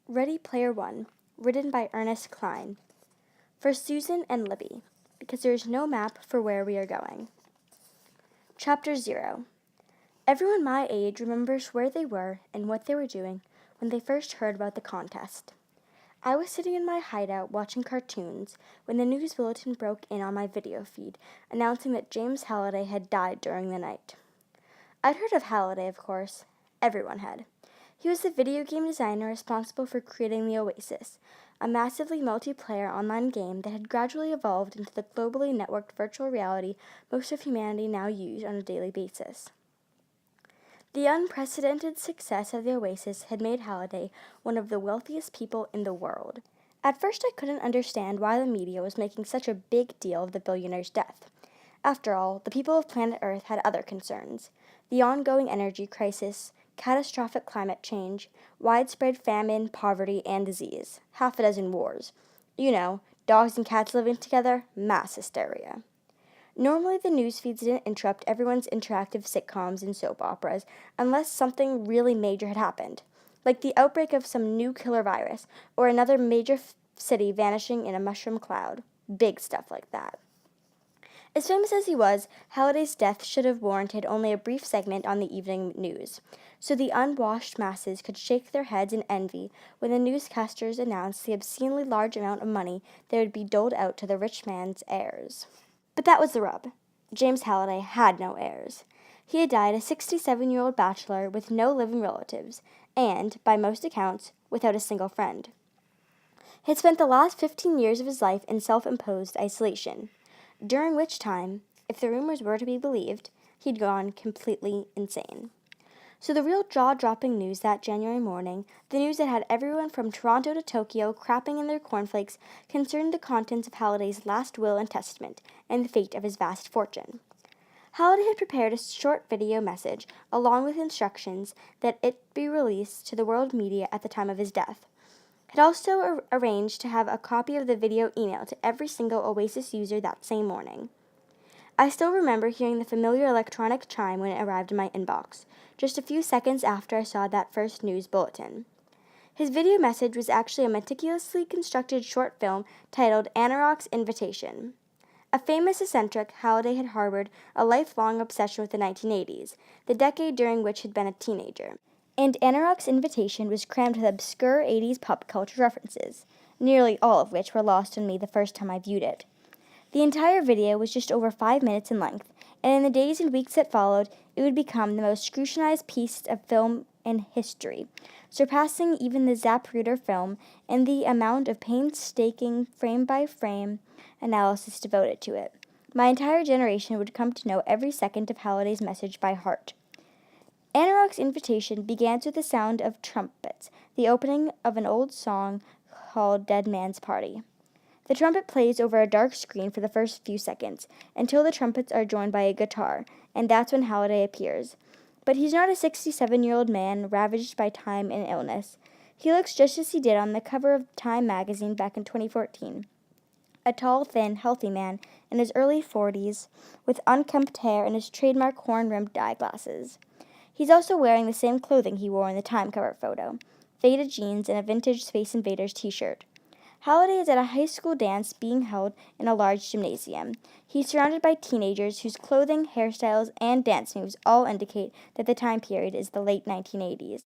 Ready Player One, written by Ernest Cline. For Susan and Libby, because there is no map for where we are going. Chapter 0. Everyone my age remembers where they were and what they were doing when they first heard about the contest. I was sitting in my hideout watching cartoons when the news bulletin broke in on my video feed, announcing that James Halliday had died during the night. I'd heard of Halliday, of course. Everyone had. He was the video game designer responsible for creating the Oasis, a massively multiplayer online game that had gradually evolved into the globally networked virtual reality most of humanity now use on a daily basis. The unprecedented success of the Oasis had made Halliday one of the wealthiest people in the world. At first I couldn't understand why the media was making such a big deal of the billionaire's death. After all, the people of planet Earth had other concerns: the ongoing energy crisis, catastrophic climate change, widespread famine, poverty, and disease, half a dozen wars. You know, dogs and cats living together, mass hysteria. Normally, the news feeds didn't interrupt everyone's interactive sitcoms and soap operas unless something really major had happened, like the outbreak of some new killer virus or another major city vanishing in a mushroom cloud. Big stuff like that. As famous as he was, Halliday's death should have warranted only a brief segment on the evening news, so the unwashed masses could shake their heads in envy when the newscasters announced the obscenely large amount of money that would be doled out to the rich man's heirs. But that was the rub. James Halliday had no heirs. He had died a 67-year-old bachelor with no living relatives, and, by most accounts, without a single friend. He had spent the last 15 years of his life in self-imposed isolation, during which time, if the rumors were to be believed, he'd gone completely insane. So the real jaw-dropping news that January morning, the news that had everyone from Toronto to Tokyo crapping in their cornflakes, concerned the contents of Halliday's last will and testament, and the fate of his vast fortune. Halliday had prepared a short video message, along with instructions that it be released to the world media at the time of his death. Had also arranged to have a copy of the video emailed to every single Oasis user that same morning. I still remember hearing the familiar electronic chime when it arrived in my inbox, just a few seconds after I saw that first news bulletin. His video message was actually a meticulously constructed short film titled Anorak's Invitation. A famous eccentric, Halliday had harbored a lifelong obsession with the 1980s, the decade during which he'd been a teenager. And Anorak's Invitation was crammed with obscure 80s pop culture references, nearly all of which were lost on me the first time I viewed it. The entire video was just over 5 minutes in length, and in the days and weeks that followed, it would become the most scrutinized piece of film in history, surpassing even the Zapruder film in the amount of painstaking frame-by-frame analysis devoted to it. My entire generation would come to know every second of Halliday's message by heart. Anorak's Invitation begins with the sound of trumpets, the opening of an old song called Dead Man's Party. The trumpet plays over a dark screen for the first few seconds, until the trumpets are joined by a guitar, and that's when Halliday appears. But he's not a 67-year-old man ravaged by time and illness. He looks just as he did on the cover of Time magazine back in 2014. A tall, thin, healthy man in his early 40s, with unkempt hair and his trademark horn-rimmed eyeglasses. He's also wearing the same clothing he wore in the Time cover photo, faded jeans and a vintage Space Invaders t-shirt. Halliday is at a high school dance being held in a large gymnasium. He's surrounded by teenagers whose clothing, hairstyles, and dance moves all indicate that the time period is the late 1980s.